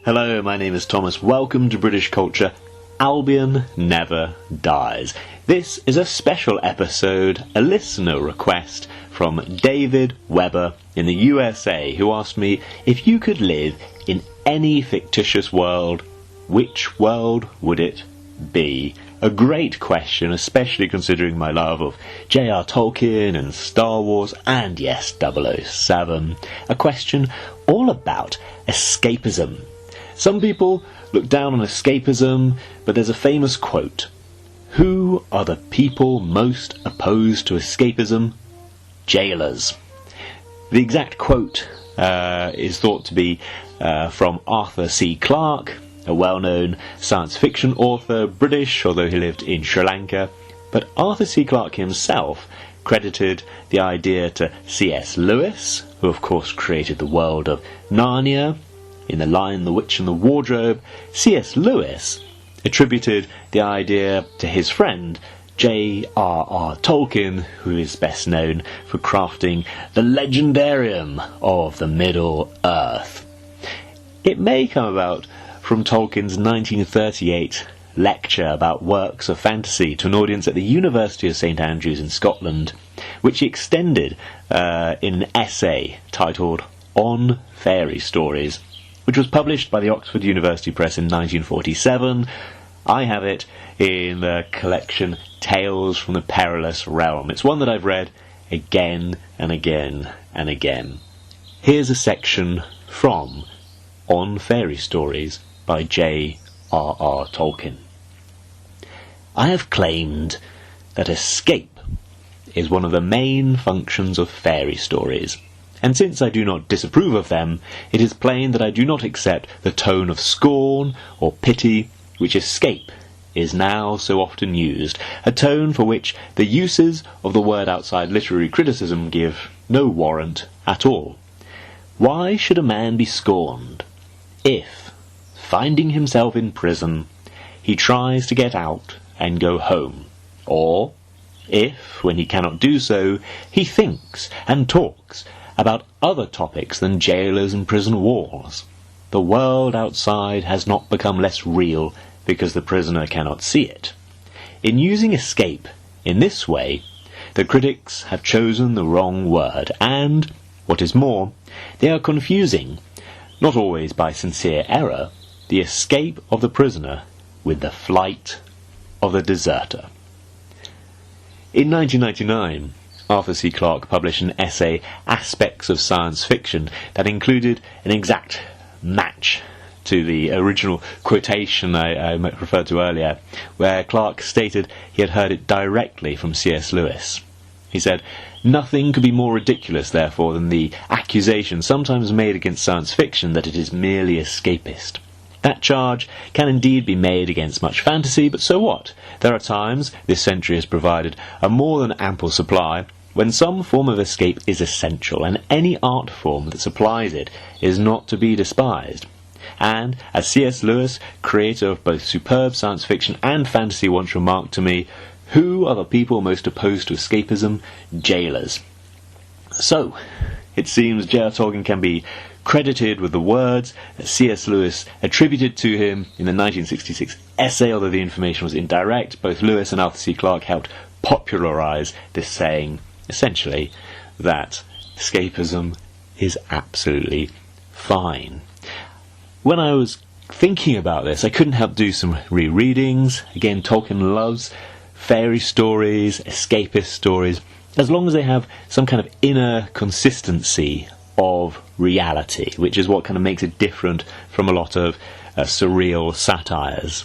Hello, my name is Thomas. Welcome to British Culture. Albion Never Dies. This is a special episode, a listener request from David Weber in the USA, who asked me if you could live in any fictitious world, which world would it be? A great question, especially considering my love of J.R.R. Tolkien and Star Wars, and yes, 007. A question all about escapism. Some people look down on escapism, but there's a famous quote. Who are the people most opposed to escapism? Jailers. The exact quote is thought to be from Arthur C. Clarke, a well-known science fiction author, British, although he lived in Sri Lanka. But Arthur C. Clarke himself credited the idea to C.S. Lewis, who of course created the world of Narnia. In The Lion, the Witch and the Wardrobe, C.S. Lewis attributed the idea to his friend J.R.R. Tolkien, who is best known for crafting the legendarium of the Middle-earth. It may come about from Tolkien's 1938 lecture about works of fantasy to an audience at the University of St Andrews in Scotland, which he extended in an essay titled On Fairy Stories, which was published by the Oxford University Press in 1947. I have it in the collection Tales from the Perilous Realm. It's one that I've read again and again and again. Here's a section from On Fairy Stories by J.R.R. Tolkien. I have claimed that escape is one of the main functions of fairy stories. And since I do not disapprove of them, it is plain that I do not accept the tone of scorn or pity which escape is now so often used, a tone for which the uses of the word outside literary criticism give no warrant at all. Why should a man be scorned if, finding himself in prison, he tries to get out and go home, or if, when he cannot do so, he thinks and talks about other topics than jailers and prison walls? The world outside has not become less real because the prisoner cannot see it. In using escape in this way, the critics have chosen the wrong word, and, what is more, they are confusing, not always by sincere error, the escape of the prisoner with the flight of the deserter. In 1999, Arthur C. Clarke published an essay, Aspects of Science Fiction, that included an exact match to the original quotation I referred to earlier, where Clarke stated he had heard it directly from C.S. Lewis. He said, "Nothing could be more ridiculous, therefore, than the accusation sometimes made against science fiction that it is merely escapist. That charge can indeed be made against much fantasy, but so what? There are times, this century has provided a more than ample supply, when some form of escape is essential, and any art form that supplies it is not to be despised. And, as C.S. Lewis, creator of both superb science fiction and fantasy, once remarked to me, who are the people most opposed to escapism? Jailers." So, it seems J.R.R. Tolkien can be credited with the words that C.S. Lewis attributed to him in the 1966 essay, although the information was indirect. Both Lewis and Arthur C. Clarke helped popularise this saying, essentially, that escapism is absolutely fine. When I was thinking about this, I couldn't help do some rereadings. Again, Tolkien loves fairy stories, escapist stories, as long as they have some kind of inner consistency of reality, which is what kind of makes it different from a lot of surreal satires.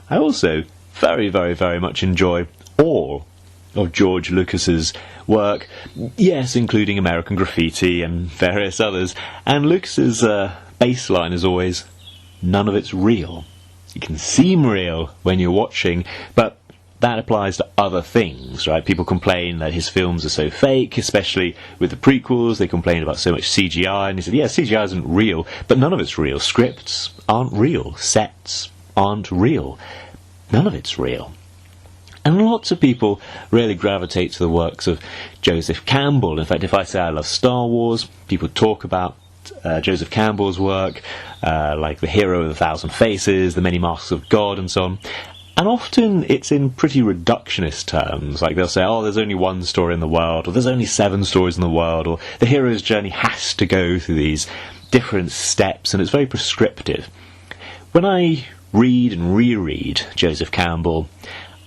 I also very, very, very much enjoy all of George Lucas's work, yes, including American Graffiti and various others, and Lucas's baseline is always, none of it's real. It can seem real when you're watching, but that applies to other things, right? People complain that his films are so fake, especially with the prequels. They complain about so much CGI, and he said, yeah, CGI isn't real, but none of it's real. Scripts aren't real. Sets aren't real. None of it's real. And lots of people really gravitate to the works of Joseph Campbell. In fact, if I say I love Star Wars, people talk about Joseph Campbell's work, like The Hero of a Thousand Faces, The Many Masks of God, and so on. And often it's in pretty reductionist terms, like they'll say, oh, there's only one story in the world, or there's only 7 stories in the world, or the hero's journey has to go through these different steps, and it's very prescriptive. When I read and reread Joseph Campbell,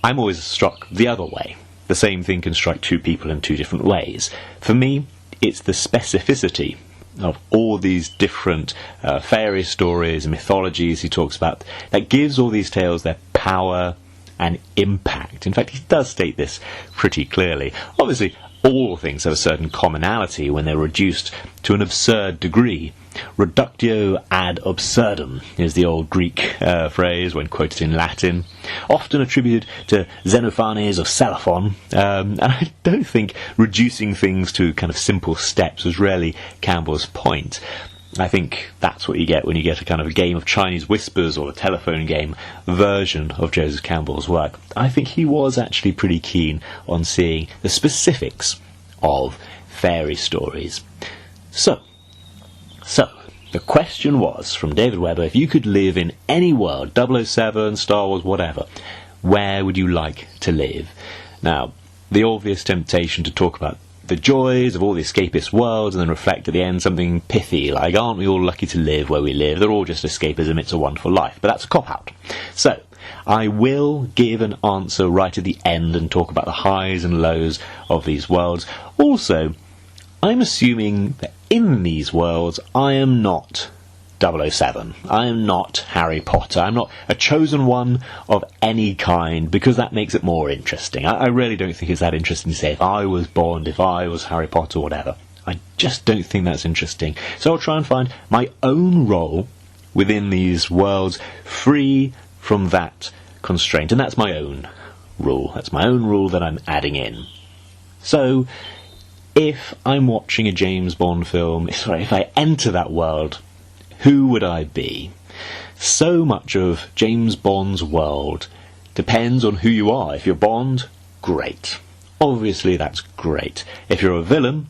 I'm always struck the other way. The same thing can strike 2 people in 2 different ways. For me, it's the specificity of all these different fairy stories and mythologies he talks about that gives all these tales their power and impact. In fact, he does state this pretty clearly. Obviously, all things have a certain commonality when they're reduced to an absurd degree. Reductio ad absurdum is the old Greek phrase when quoted in Latin, often attributed to Xenophanes of Celaphon, and I don't think reducing things to kind of simple steps was really Campbell's point. I think that's what you get when you get a kind of a game of Chinese whispers or a telephone game version of Joseph Campbell's work. I think he was actually pretty keen on seeing the specifics of fairy stories. So, the question was, from David Webber, if you could live in any world, 007, Star Wars, whatever, where would you like to live? Now, the obvious temptation to talk about the joys of all the escapist worlds and then reflect at the end something pithy, like, aren't we all lucky to live where we live? They're all just escapism, it's a wonderful life. But that's a cop-out. So, I will give an answer right at the end and talk about the highs and lows of these worlds. Also, I'm assuming that in these worlds I am not 007. I am not Harry Potter. I'm not a chosen one of any kind, because that makes it more interesting. I really don't think it's that interesting to say if I was Bond, if I was Harry Potter, whatever. I just don't think that's interesting. So I'll try and find my own role within these worlds, free from that constraint. And that's my own rule. That's my own rule that I'm adding in. So, if I'm watching a James Bond film, if I enter that world, who would I be? So much of James Bond's world depends on who you are. If you're Bond, great. Obviously, that's great. If you're a villain,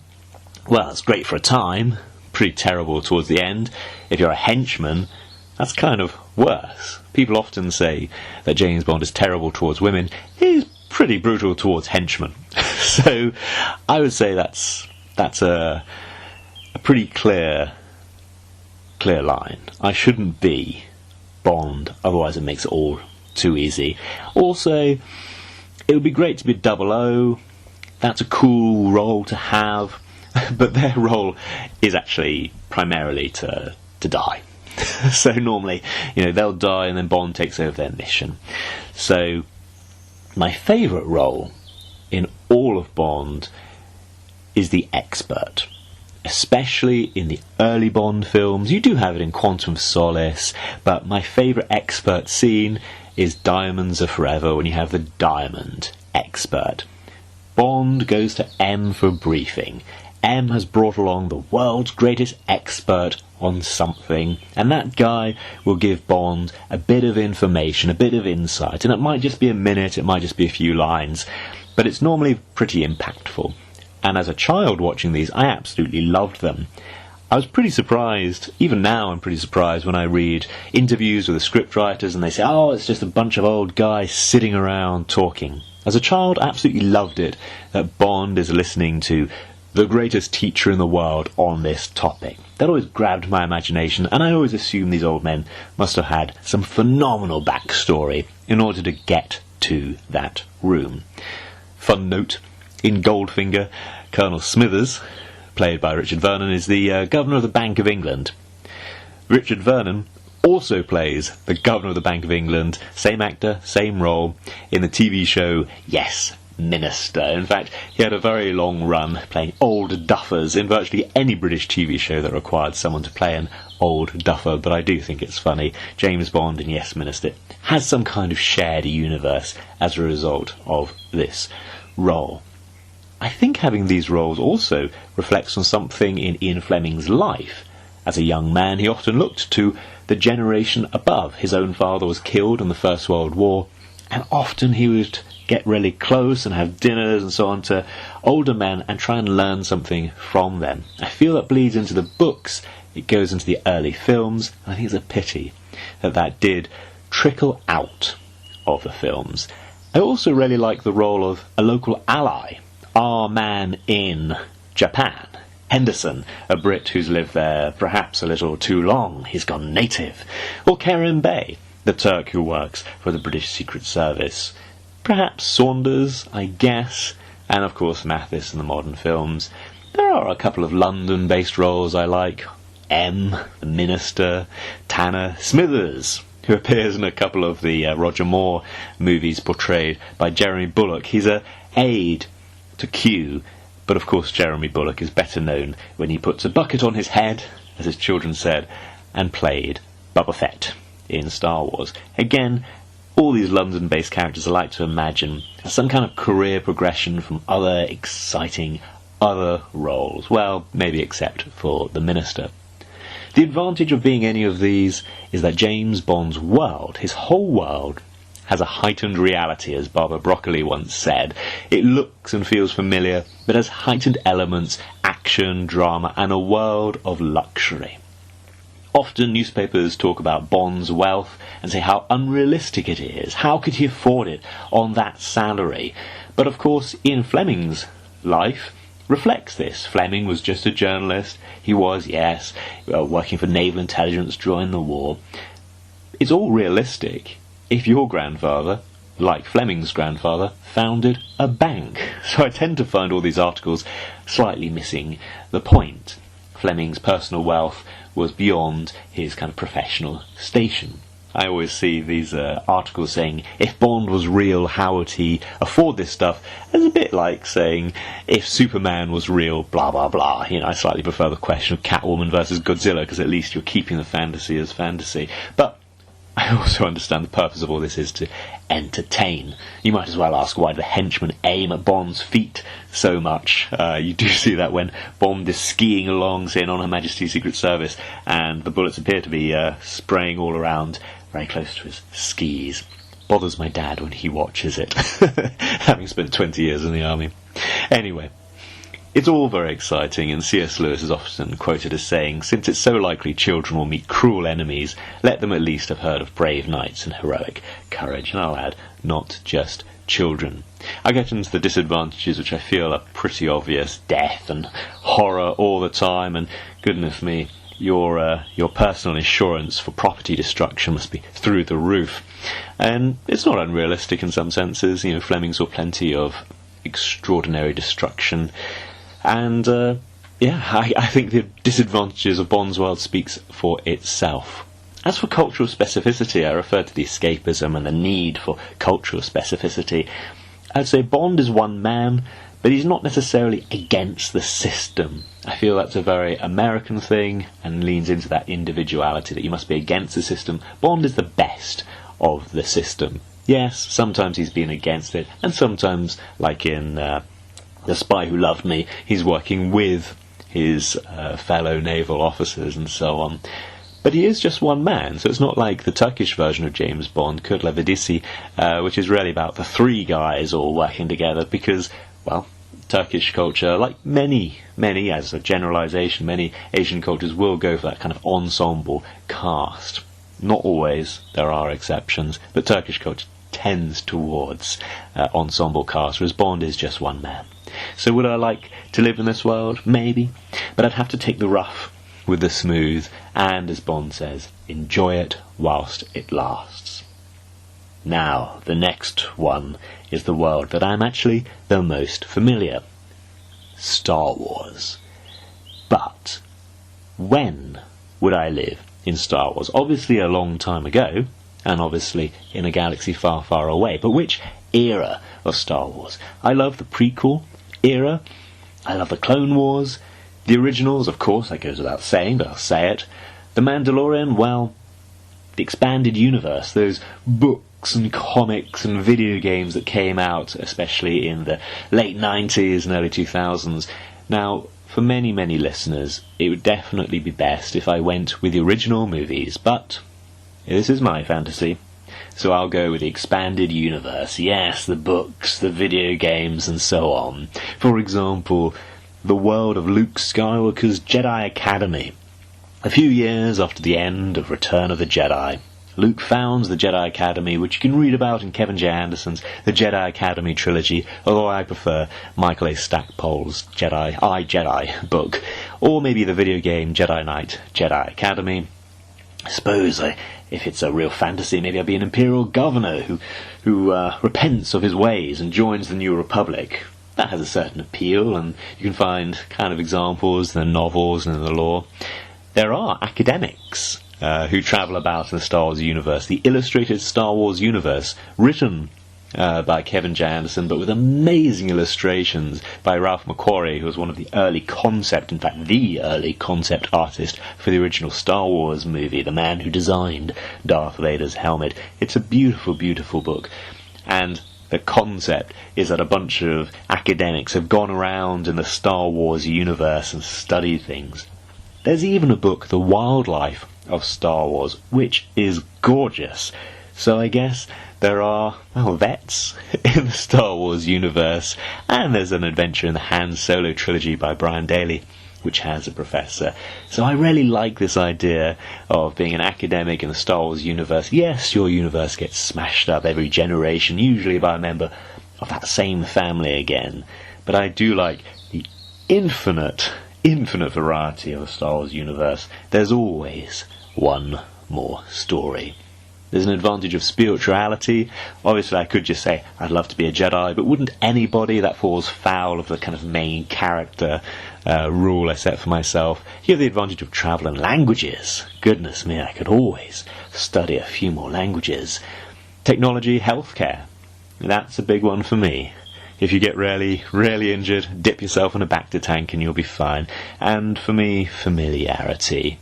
well, it's great for a time, pretty terrible towards the end. If you're a henchman, that's kind of worse. People often say that James Bond is terrible towards women. He's pretty brutal towards henchmen. So I would say that's a pretty clear line. I shouldn't be Bond, otherwise it makes it all too easy. Also, it would be great to be 00. That's a cool role to have, but their role is actually primarily to die. So normally, they'll die and then Bond takes over their mission. So my favourite role in all of Bond is the expert. Especially in the early Bond films. You do have it in Quantum of Solace, but my favourite expert scene is Diamonds Are Forever, when you have the diamond expert. Bond goes to M for briefing. M has brought along the world's greatest expert on something, and that guy will give Bond a bit of information, a bit of insight, and it might just be a minute, it might just be a few lines, but it's normally pretty impactful. And as a child watching these, I absolutely loved them. I was pretty surprised, even now I'm pretty surprised when I read interviews with the scriptwriters and they say, oh, it's just a bunch of old guys sitting around talking. As a child, I absolutely loved it that Bond is listening to the greatest teacher in the world on this topic. That always grabbed my imagination, and I always assumed these old men must have had some phenomenal backstory in order to get to that room. Fun note, in Goldfinger, Colonel Smithers, played by Richard Vernon, is the Governor of the Bank of England. Richard Vernon also plays the Governor of the Bank of England, same actor, same role, in the TV show Yes, Minister. In fact, he had a very long run playing old duffers in virtually any British TV show that required someone to play an old duffer, but I do think it's funny. James Bond in Yes, Minister has some kind of shared universe as a result of this role. I think having these roles also reflects on something in Ian Fleming's life. As a young man, he often looked to the generation above. His own father was killed in the First World War, and often he would get really close and have dinners and so on to older men and try and learn something from them. I feel that bleeds into the books it goes into the early films, and I think it's a pity that did trickle out of the films. I also really like the role of a local ally, our man in Japan, Henderson, a Brit who's lived there perhaps a little too long, he's gone native, or Kerim Bey, the Turk who works for the British Secret Service, perhaps Saunders, I guess, and of course Mathis in the modern films. There are a couple of London-based roles I like, M, the Minister, Tanner, Smithers, who appears in a couple of the Roger Moore movies portrayed by Jeremy Bulloch. He's an aide to Q, but of course Jeremy Bulloch is better known when he puts a bucket on his head, as his children said, and played Boba Fett in Star Wars. Again, all these London-based characters I like to imagine as some kind of career progression from other exciting other roles. Well, maybe except for the Minister. The advantage of being any of these is that James Bond's world, his whole world, has a heightened reality, as Barbara Broccoli once said. It looks and feels familiar, but has heightened elements, action, drama, and a world of luxury. Often newspapers talk about Bond's wealth and say how unrealistic it is. How could he afford it on that salary? But of course, Ian Fleming's life reflects this. Fleming was just a journalist. He was, yes, working for naval intelligence during the war. It's all realistic if your grandfather, like Fleming's grandfather, founded a bank. So I tend to find all these articles slightly missing the point. Fleming's personal wealth was beyond his kind of professional station. I always see these articles saying, if Bond was real, how would he afford this stuff? It's a bit like saying, if Superman was real, blah, blah, blah. You know, I slightly prefer the question of Catwoman versus Godzilla, because at least you're keeping the fantasy as fantasy. But I also understand the purpose of all this is to entertain. You might as well ask why the henchmen aim at Bond's feet so much. You do see that when Bond is skiing along, say, on Her Majesty's Secret Service, and the bullets appear to be spraying all around, very close to his skis. Bothers my dad when he watches it, having spent 20 years in the army. Anyway, it's all very exciting, and C.S. Lewis is often quoted as saying, since it's so likely children will meet cruel enemies, let them at least have heard of brave knights and heroic courage. And I'll add, not just children. I get into the disadvantages, which I feel are pretty obvious: death and horror all the time, and goodness me, your personal insurance for property destruction must be through the roof. And it's not unrealistic in some senses. You know, Fleming saw plenty of extraordinary destruction. And, I think the disadvantages of Bond's world speaks for itself. As for cultural specificity, I referred to the escapism and the need for cultural specificity. I'd say Bond is one man, but he's not necessarily against the system. I feel that's a very American thing and leans into that individuality, that you must be against the system. Bond is the best of the system. Yes, sometimes he's been against it, and sometimes, like in The Spy Who Loved Me, he's working with his fellow naval officers and so on. But he is just one man, so it's not like the Turkish version of James Bond, Kurtla Vedisi, which is really about the three guys all working together, because, well, Turkish culture, like many, as a generalisation, many Asian cultures will go for that kind of ensemble cast. Not always, there are exceptions, but Turkish culture tends towards ensemble cast, whereas Bond is just one man. So would I like to live in this world? Maybe. But I'd have to take the rough with the smooth, and, as Bond says, enjoy it whilst it lasts. Now, the next one is the world that I'm actually the most familiar. Star Wars. But when would I live in Star Wars? Obviously a long time ago, and obviously in a galaxy far, far away. But which era of Star Wars? I love the prequel era. I love the Clone Wars. The originals, of course, that goes without saying, but I'll say it. The Mandalorian, well, the expanded universe, those books and comics and video games that came out, especially in the late 90s and early 2000s. Now, for many, many listeners, it would definitely be best if I went with the original movies, but this is my fantasy, so I'll go with the expanded universe. Yes, the books, the video games, and so on. For example, the world of Luke Skywalker's Jedi Academy. A few years after the end of Return of the Jedi, Luke founds the Jedi Academy, which you can read about in Kevin J. Anderson's The Jedi Academy trilogy, although I prefer Michael A. Stackpole's Jedi book, or maybe the video game Jedi Knight, Jedi Academy. I suppose if it's a real fantasy, maybe I'll be an Imperial governor who repents of his ways and joins the New Republic. That has a certain appeal, and you can find kind of examples in the novels and in the lore. There are academics who travel about in the Star Wars universe, the illustrated Star Wars universe, written by Kevin J. Anderson, but with amazing illustrations by Ralph McQuarrie, who was one of the early concept, in fact the early concept artist for the original Star Wars movie, the man who designed Darth Vader's helmet. It's a beautiful, beautiful book, and the concept is that a bunch of academics have gone around in the Star Wars universe and studied things. There's even a book, The Wildlife of Star Wars, which is gorgeous. So I guess there are, vets in the Star Wars universe, and there's an adventure in the Han Solo trilogy by Brian Daley, which has a professor. So I really like this idea of being an academic in the Star Wars universe. Yes, your universe gets smashed up every generation, usually by a member of that same family again, but I do like the infinite variety of the Star Wars universe. There's always one more story. There's an advantage of spirituality. Obviously, I could just say, I'd love to be a Jedi, but wouldn't anybody? That falls foul of the kind of main character rule I set for myself. You have the advantage of travel and languages. Goodness me, I could always study a few more languages. Technology, healthcare. That's a big one for me. If you get really, really injured, dip yourself in a Bacta tank and you'll be fine. And for me, familiarity.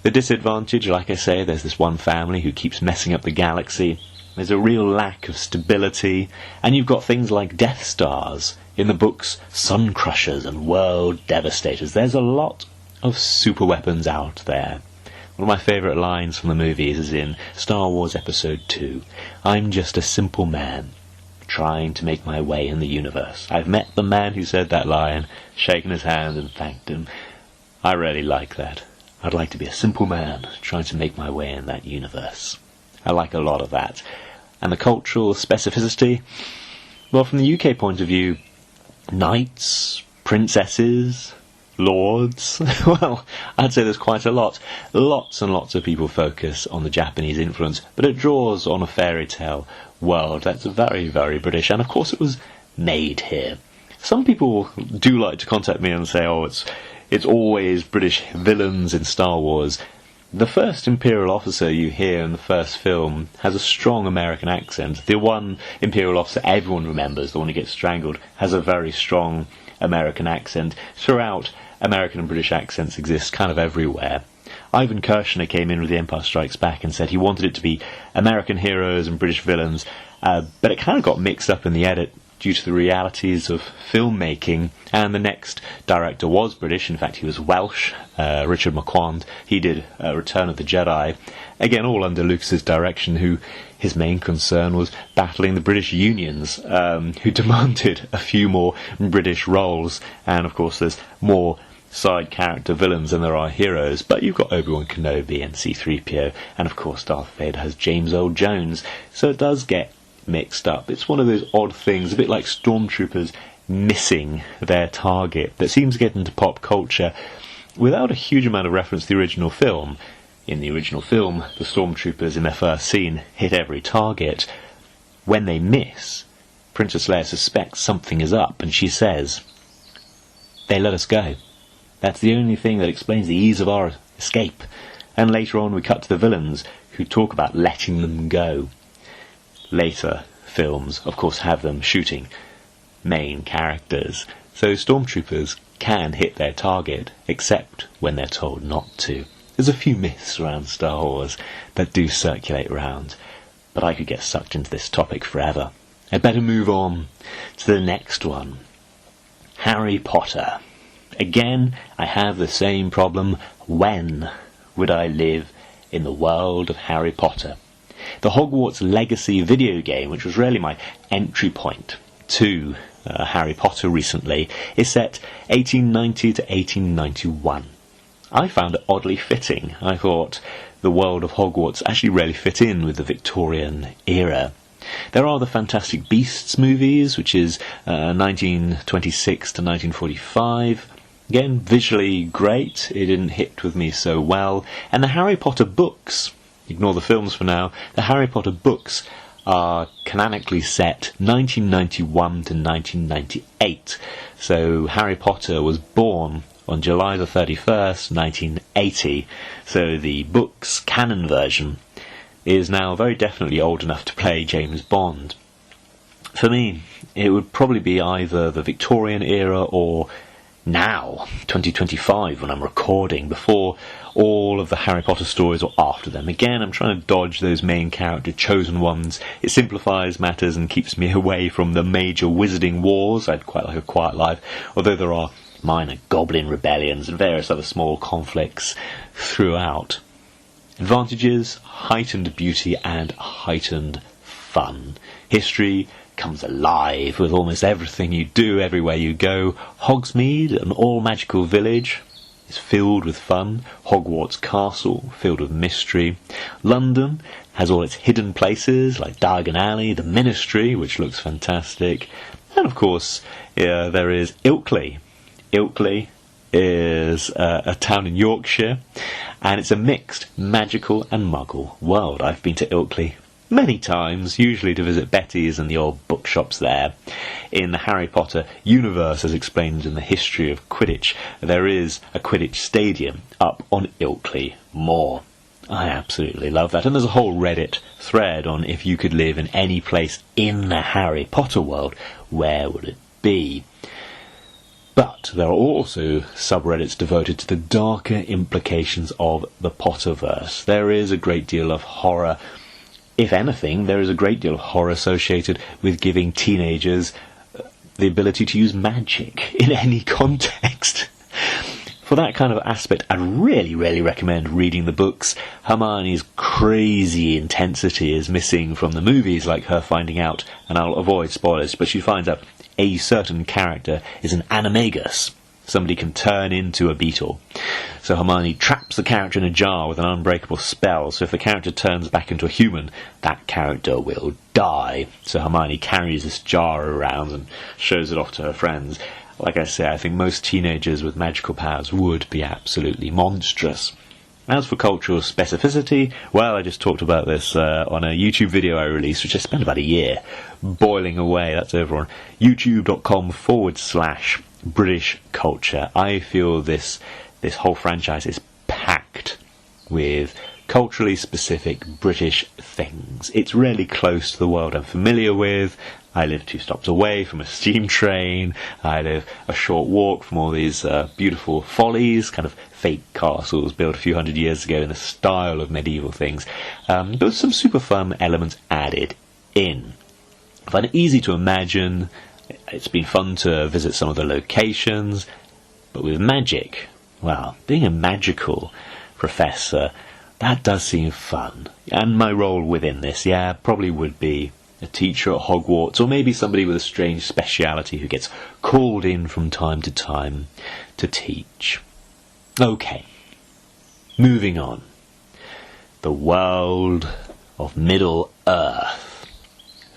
The disadvantage, like I say, there's this one family who keeps messing up the galaxy. There's a real lack of stability. And you've got things like Death Stars in the books, Sun Crushers and World Devastators. There's a lot of super weapons out there. One of my favourite lines from the movies is in Star Wars Episode 2. I'm just a simple man, trying to make my way in the universe. I've met the man who said that line, shaken his hand and thanked him. I really like that. I'd like to be a simple man, trying to make my way in that universe. I like a lot of that. And the cultural specificity? Well, from the UK point of view, knights, princesses, lords, well, I'd say there's quite a lot. Lots and lots of people focus on the Japanese influence, but it draws on a fairy tale world that's very, very British, and of course it was made here. Some people do like to contact me and say, it's always British villains in Star Wars. The first Imperial officer you hear in the first film has a strong American accent. The one Imperial officer everyone remembers, the one who gets strangled, has a very strong American accent. Throughout, American and British accents exist kind of everywhere. Ivan Kershner came in with The Empire Strikes Back and said he wanted it to be American heroes and British villains, but it kind of got mixed up in the edit due to the realities of filmmaking, and the next director was British. In fact, he was Welsh, Richard Marquand. He did Return of the Jedi, again all under Lucas's direction, who his main concern was battling the British unions, who demanded a few more British roles, and of course there's more side character villains than there are heroes, but you've got Obi-Wan Kenobi and C-3PO, and of course Darth Vader has James Earl Jones, so it does get mixed up. It's one of those odd things, a bit like stormtroopers missing their target, that seems to get into pop culture without a huge amount of reference to the original film. In the original film, the stormtroopers in their first scene hit every target. When they miss, Princess Leia suspects something is up, and she says, "They let us go." That's the only thing that explains the ease of our escape. And later on we cut to the villains, who talk about letting them go. Later films, of course, have them shooting main characters, so stormtroopers can hit their target, except when they're told not to. There's a few myths around Star Wars that do circulate around, but I could get sucked into this topic forever. I'd better move on to the next one. Harry Potter. Again, I have the same problem. When would I live in the world of Harry Potter? The Hogwarts Legacy video game, which was really my entry point to Harry Potter recently, is set 1890 to 1891. I found it oddly fitting. I thought the world of Hogwarts actually really fit in with the Victorian era. There are the Fantastic Beasts movies, which is 1926 to 1945. Again, visually great. It didn't hit with me so well. And the Harry Potter books, ignore the films for now, the Harry Potter books are canonically set 1991 to 1998. So Harry Potter was born on July the 31st, 1980. So the book's canon version is now very definitely old enough to play James Bond. For me, it would probably be either the Victorian era or now, 2025, when I'm recording, before all of the Harry Potter stories or after them. Again, I'm trying to dodge those main character chosen ones. It simplifies matters and keeps me away from the major wizarding wars. I'd quite like a quiet life, although there are minor goblin rebellions and various other small conflicts throughout. Advantages: heightened beauty and heightened fun. History comes alive with almost everything you do, everywhere you go. Hogsmeade, an all-magical village, is filled with fun. Hogwarts Castle, filled with mystery. London has all its hidden places, like Diagon Alley, the Ministry, which looks fantastic. And of course, there is Ilkley. Ilkley is a town in Yorkshire, and it's a mixed magical and muggle world. I've been to Ilkley many times, usually to visit Betty's and the old bookshops there. In the Harry Potter universe, as explained in the history of Quidditch, there is a Quidditch stadium up on Ilkley Moor. I absolutely love that, and there's a whole Reddit thread on if you could live in any place in the Harry Potter world, where would it be? But there are also subreddits devoted to the darker implications of the Potterverse. There is a great deal of horror. If anything, there is a great deal of horror associated with giving teenagers the ability to use magic in any context. For that kind of aspect, I'd really recommend reading the books. Hermione's crazy intensity is missing from the movies, like her finding out, and I'll avoid spoilers, but she finds out a certain character is an animagus. Somebody can turn into a beetle. So Hermione traps the character in a jar with an unbreakable spell, so if the character turns back into a human, that character will die. So Hermione carries this jar around and shows it off to her friends. Like I say, I think most teenagers with magical powers would be absolutely monstrous. As for cultural specificity, well, I just talked about this on a YouTube video I released, which I spent about a year boiling away. That's over on youtube.com/British culture. I feel this whole franchise is packed with culturally specific British things. It's really close to the world I'm familiar with. I live 2 stops away from a steam train. I live a short walk from all these beautiful follies, kind of fake castles built a few hundred years ago in the style of medieval things. But with some super fun elements added in. I find it easy to imagine. It's been fun to visit some of the locations. But with magic, well, being a magical professor, that does seem fun. And my role within this, probably would be a teacher at Hogwarts, or maybe somebody with a strange speciality who gets called in from time to time to teach. Okay, moving on. The world of Middle-earth.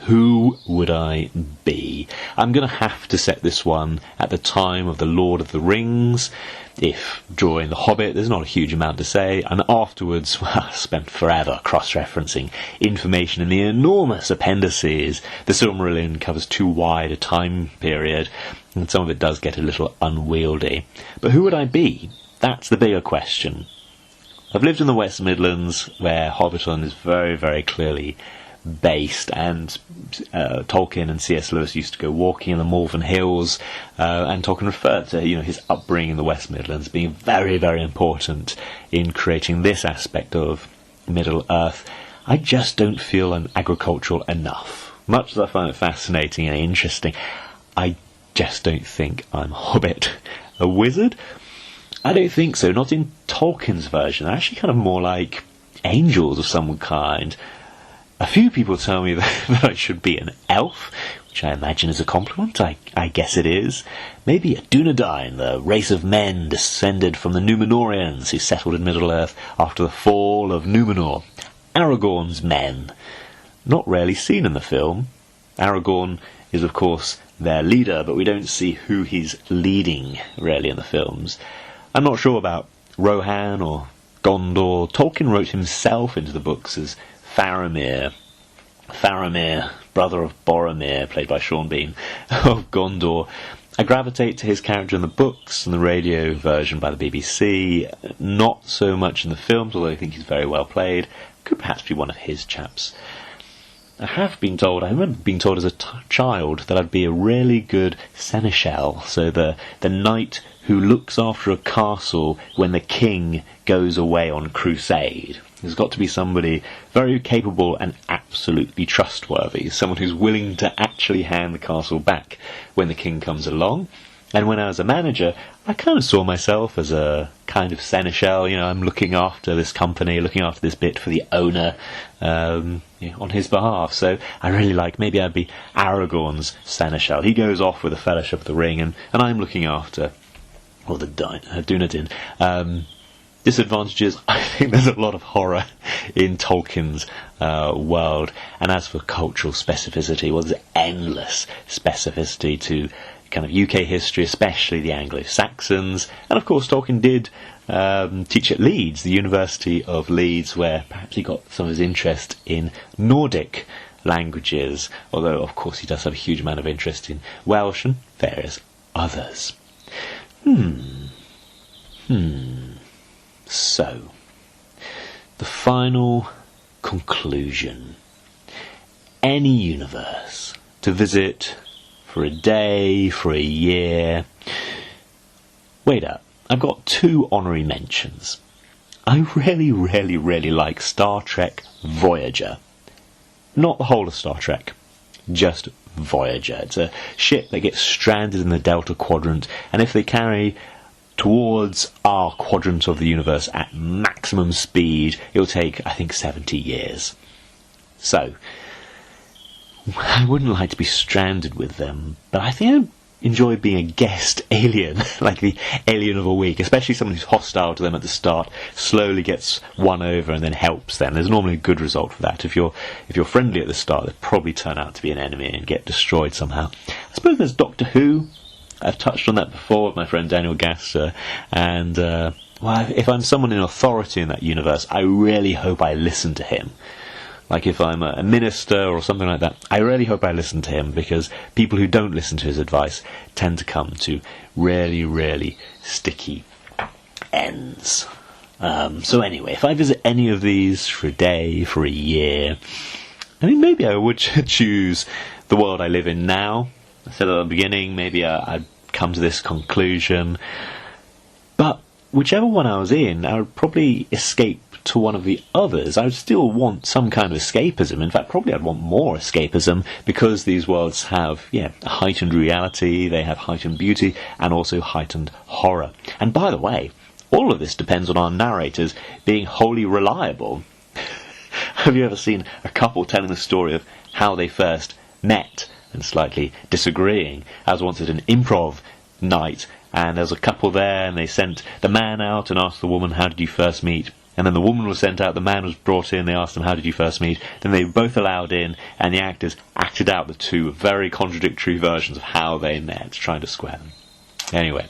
Who would I be? I'm going to have to set this one at the time of The Lord of the Rings. If during The Hobbit, there's not a huge amount to say, and afterwards, well, I spent forever cross-referencing information in the enormous appendices. The Silmarillion covers too wide a time period, and some of it does get a little unwieldy. But who would I be? That's the bigger question. I've lived in the West Midlands, where Hobbiton is very clearly based, and Tolkien and C.S. Lewis used to go walking in the Malvern Hills, and Tolkien referred to his upbringing in the West Midlands being very important in creating this aspect of Middle-earth. I just don't feel I'm agricultural enough. Much as I find it fascinating and interesting, I just don't think I'm a hobbit. A wizard? I don't think so, not in Tolkien's version. They're actually kind of more like angels of some kind. A few people tell me that I should be an elf, which which I imagine is a compliment. I guess it is. Maybe a Dunedain, the race of men descended from the Númenóreans who settled in Middle-earth after the fall of Númenor. Aragorn's men. Not rarely seen in the film. Aragorn is, of course, their leader, but we don't see who he's leading, really, in the films. I'm not sure about Rohan or Gondor. Tolkien wrote himself into the books as Faramir, brother of Boromir, played by Sean Bean, of Gondor. I gravitate to his character in the books and the radio version by the BBC, not so much in the films, although I think he's very well played. Could perhaps be one of his chaps. I remember being told as a child that I'd be a really good seneschal, so the knight who looks after a castle when the king goes away on crusade. There's got to be somebody very capable and absolutely trustworthy, someone who's willing to actually hand the castle back when the king comes along. And when I was a manager, I kind of saw myself as a kind of seneschal. I'm looking after this company, looking after this bit for the owner on his behalf. So I really maybe I'd be Aragorn's seneschal. He goes off with the Fellowship of the Ring, and I'm looking after, or the Dunedain. Disadvantages, I think there's a lot of horror in Tolkien's world. And as for cultural specificity, there's endless specificity to kind of UK history, especially the Anglo-Saxons. And of course Tolkien did teach at Leeds, the University of Leeds, where perhaps he got some of his interest in Nordic languages, although of course he does have a huge amount of interest in Welsh and various others. So, the final conclusion. Any universe to visit for a day, for a year. Wait up, I've got 2 honorary mentions. I really like Star Trek Voyager. Not the whole of Star Trek, just Voyager. It's a ship that gets stranded in the Delta Quadrant, and if they carry towards our quadrant of the universe at maximum speed, it'll take, I think, 70 years. So, I wouldn't like to be stranded with them, but I think I'd enjoy being a guest alien, like the alien of a week, especially someone who's hostile to them at the start, slowly gets won over and then helps them. There's normally a good result for that. If you're friendly at the start, they'll probably turn out to be an enemy and get destroyed somehow. I suppose there's Doctor Who. I've touched on that before with my friend Daniel Gaster, and if I'm someone in authority in that universe, I really hope I listen to him. Like if I'm a minister or something like that, I really hope I listen to him, because people who don't listen to his advice tend to come to really sticky ends. So anyway, if I visit any of these for a day, for a year, I mean, maybe I would choose the world I live in now. I said at the beginning, maybe I'd come to this conclusion. But whichever one I was in, I would probably escape to one of the others. I would still want some kind of escapism. In fact, probably I'd want more escapism, because these worlds have, a heightened reality, they have heightened beauty, and also heightened horror. And by the way, all of this depends on our narrators being wholly reliable. Have you ever seen a couple telling the story of how they first met and slightly disagreeing? I was once at an improv night, and there was a couple there, and they sent the man out and asked the woman, how did you first meet? And then the woman was sent out, the man was brought in, they asked them, how did you first meet? Then they were both allowed in, and the actors acted out the 2 very contradictory versions of how they met, trying to square them. Anyway,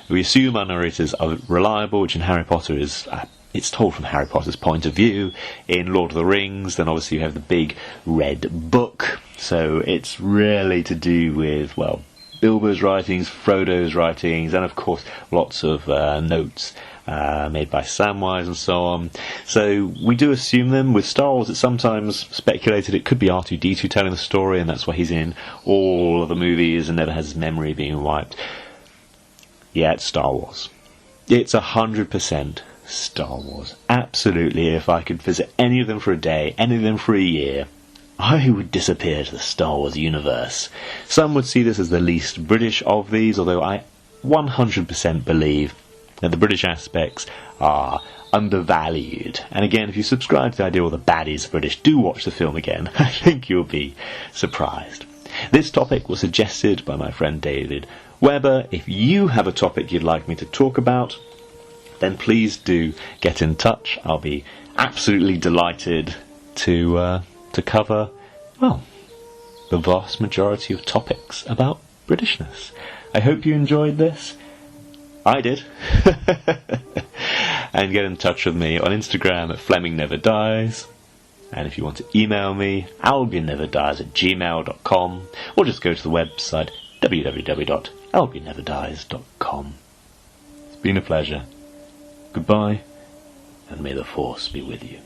we assume our narrators are reliable, which in Harry Potter is, it's told from Harry Potter's point of view. In Lord of the Rings, then obviously you have the big red book, so it's really to do with, Bilbo's writings, Frodo's writings, and of course lots of notes made by Samwise and so on. So we do assume them. With Star Wars, it's sometimes speculated it could be R2-D2 telling the story, and that's why he's in all of the movies and never has his memory being wiped. Yeah, it's Star Wars. It's 100% Star Wars. Absolutely. If I could visit any of them for a day, any of them for a year, I would disappear to the Star Wars universe. Some would see this as the least British of these, although I 100% believe that the British aspects are undervalued. And again, if you subscribe to the idea all the baddies are British, do watch the film again. I think you'll be surprised. This topic was suggested by my friend David Webber. If you have a topic you'd like me to talk about, then please do get in touch. I'll be absolutely delighted to cover, well, the vast majority of topics about Britishness. I hope you enjoyed this. I did. And get in touch with me on Instagram at FlemingNeverDies. And if you want to email me, albionneverdies@gmail.com, or just go to the website www.albionneverdies.com. It's been a pleasure. Goodbye, and may the Force be with you.